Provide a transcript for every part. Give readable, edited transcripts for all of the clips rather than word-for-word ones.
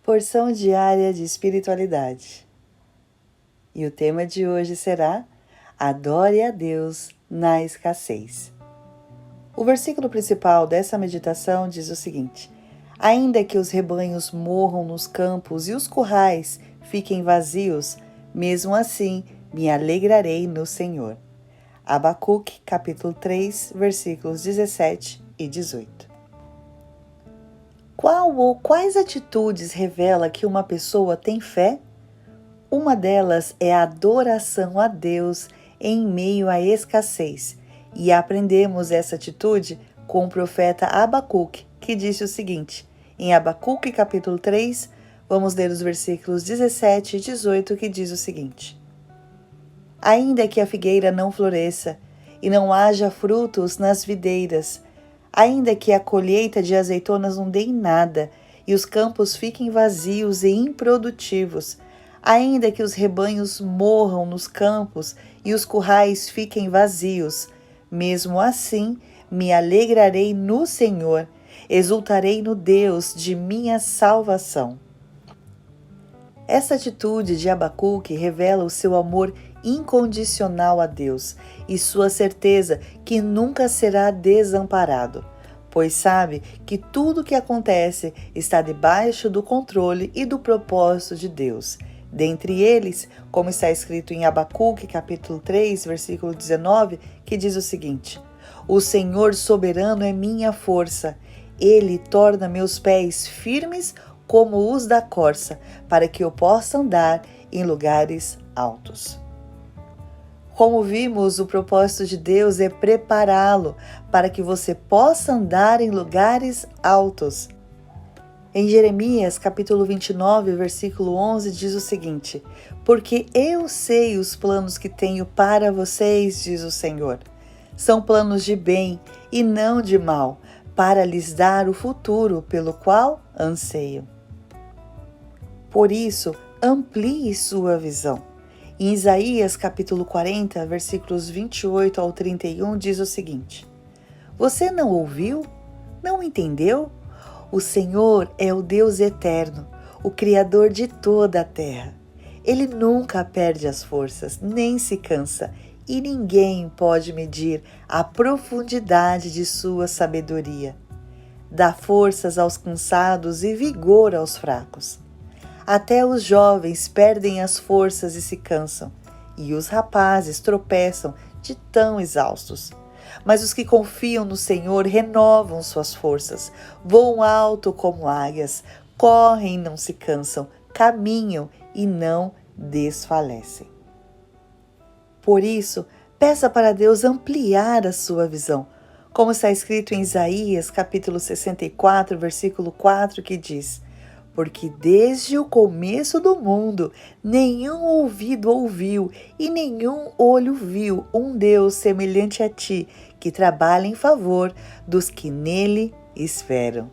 Porção diária de espiritualidade. E o tema de hoje será Adore a Deus na escassez. O versículo principal dessa meditação diz o seguinte: ainda que os rebanhos morram nos campos e os currais fiquem vazios, mesmo assim me alegrarei no Senhor. Abacuque, capítulo 3, versículos 17 e 18. Qual ou quais atitudes revela que uma pessoa tem fé? Uma delas é a adoração a Deus em meio à escassez, e aprendemos essa atitude com o profeta Abacuque, que disse o seguinte, em Abacuque capítulo 3, vamos ler os versículos 17 e 18, que diz o seguinte: ainda que a figueira não floresça, e não haja frutos nas videiras, ainda que a colheita de azeitonas não dê em nada, e os campos fiquem vazios e improdutivos, ainda que os rebanhos morram nos campos e os currais fiquem vazios, mesmo assim me alegrarei no Senhor, exultarei no Deus de minha salvação. Essa atitude de Abacuque revela o seu amor incondicional a Deus e sua certeza que nunca será desamparado, pois sabe que tudo o que acontece está debaixo do controle e do propósito de Deus. Dentre eles, como está escrito em Abacuque, capítulo 3, versículo 19, que diz o seguinte: o Senhor soberano é minha força, Ele torna meus pés firmes como os da corça, para que eu possa andar em lugares altos. Como vimos, o propósito de Deus é prepará-lo para que você possa andar em lugares altos. Em Jeremias, capítulo 29, versículo 11, diz o seguinte: porque eu sei os planos que tenho para vocês, diz o Senhor. São planos de bem e não de mal, para lhes dar o futuro pelo qual anseiam. Por isso, amplie sua visão. Em Isaías capítulo 40, versículos 28 ao 31, diz o seguinte: você não ouviu? Não entendeu? O Senhor é o Deus eterno, o Criador de toda a terra. Ele nunca perde as forças, nem se cansa, e ninguém pode medir a profundidade de sua sabedoria. Dá forças aos cansados e vigor aos fracos. Até os jovens perdem as forças e se cansam, e os rapazes tropeçam de tão exaustos. Mas os que confiam no Senhor renovam suas forças, voam alto como águias, correm e não se cansam, caminham e não desfalecem. Por isso, peça para Deus ampliar a sua visão, como está escrito em Isaías, capítulo 64, versículo 4, que diz: porque desde o começo do mundo, nenhum ouvido ouviu e nenhum olho viu um Deus semelhante a ti, que trabalha em favor dos que nele esperam.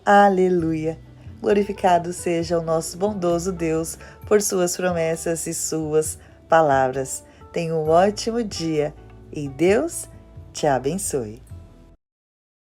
Aleluia! Glorificado seja o nosso bondoso Deus por suas promessas e suas palavras. Tenha um ótimo dia e Deus te abençoe.